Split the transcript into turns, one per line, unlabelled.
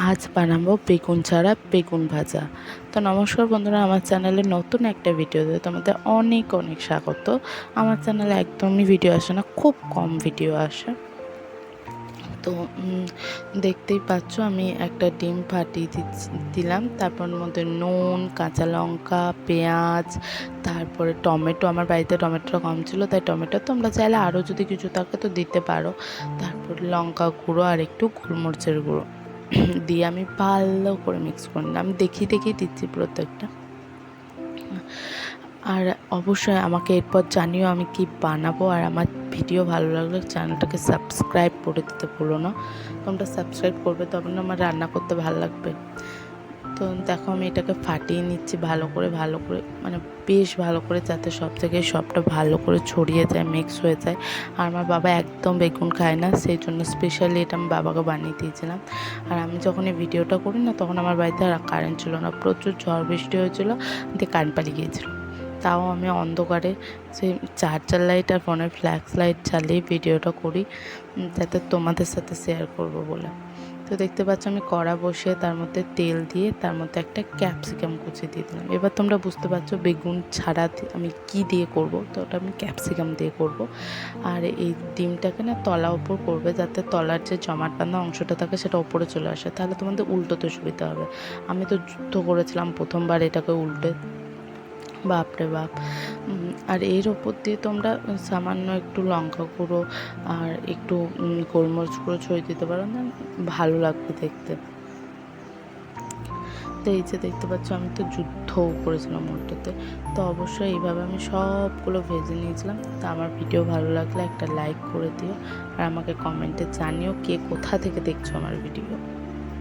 আজ বানাবো বেগুন ছাড়া বেগুন ভাজা। তো নমস্কার বন্ধুরা, আমার চ্যানেলে নতুন একটা ভিডিওতে তোমাদের অনেক অনেক স্বাগত। আমার চ্যানেলে একদমই ভিডিও আসে না, খুব কম ভিডিও আসে। তো দেখতেই পাচ্ছ আমি একটা ডিম ফাটিয়ে দিলাম, তারপর মধ্যে নুন, কাঁচা লঙ্কা, পেঁয়াজ, তারপরে টমেটো। আমার বাড়িতে টমেটোটা কম ছিল, তাই টমেটো তোমরা চাইলে আরও যদি কিছু থাকে তো দিতে পারো। তারপর লঙ্কা গুঁড়ো আর একটু গোলমরিচের গুঁড়ো দিয়ে আমি ভালো করে মিক্স করে নিলাম। আমি দেখি দিচ্ছি প্রত্যেকটা। আর অবশ্যই আমাকে এরপর জানিও আমি কি বানাবো। আর আমার ভিডিও ভালো লাগলে চ্যানেলটাকে সাবস্ক্রাইব করে দিতে ভুলো না। তোমরা সাবস্ক্রাইব করবে তবে না আমার রান্না করতে ভালো লাগবে। তো দেখো আমি এটাকে ফাটিয়ে নিচ্ছি ভালো করে মানে বেশ ভালো করে, যাতে সব জায়গায় সবটা ভালো করে ছড়িয়ে যায়, মিক্স হয়ে যায়। আর আমার বাবা একদম বেগুন খায় না, সেই জন্য স্পেশালি এটা আমি বাবাকে বানিয়ে দিয়েছিলাম। আর আমি যখন এই ভিডিওটা করি না, তখন আমার বাড়িতে কারেন্ট ছিল না, প্রচুর ঝড় বৃষ্টি হয়েছিল, দিয়ে কারেন্ট পালিয়ে গিয়েছিলো। তাও আমি অন্ধকারে সেই চার্জার লাইট আর ফোনের ফ্ল্যাশ লাইট জ্বালিয়ে ভিডিওটা করি, যাতে তোমাদের সাথে শেয়ার করব বলে। তো দেখতে পাচ্ছ আমি কড়া বসিয়ে তার মধ্যে তেল দিয়ে তার মধ্যে একটা ক্যাপসিকাম কুচি দিয়ে দিলাম। এবার তোমরা বুঝতে পারছো বেগুন ছাড়া আমি কি দিয়ে করব। তো ওটা আমি ক্যাপসিকাম দিয়ে করব। আর এই ডিমটাকে না তলা ওপর করবে, যাতে তলার যে জমাট বাঁধা অংশটা থাকে সেটা ওপরে চলে আসে, তাহলে তোমাদের উল্টোতে সুবিধা হবে। আমি তো যুদ্ধ করেছিলাম প্রথমবার এটাকে উল্টে, বাপরে বাপ। আর এর ওপর দিয়ে তোমরা সামান্য একটু লঙ্কা গুঁড়ো আর একটু গোলমরিচ গুঁড়ো ছড়িয়ে দিতে পারো, না ভালো লাগবে দেখতে। তো এই যে দেখতে পাচ্ছ আমি তো যুদ্ধও করেছিলাম উল্টোতে। তো অবশ্যই এইভাবে আমি সবগুলো ভেজে নিয়েছিলাম। তো আমার ভিডিও ভালো লাগলে একটা লাইক করে দিও, আর আমাকে কমেন্টে জানিও কে কোথা থেকে দেখছো আমার ভিডিও।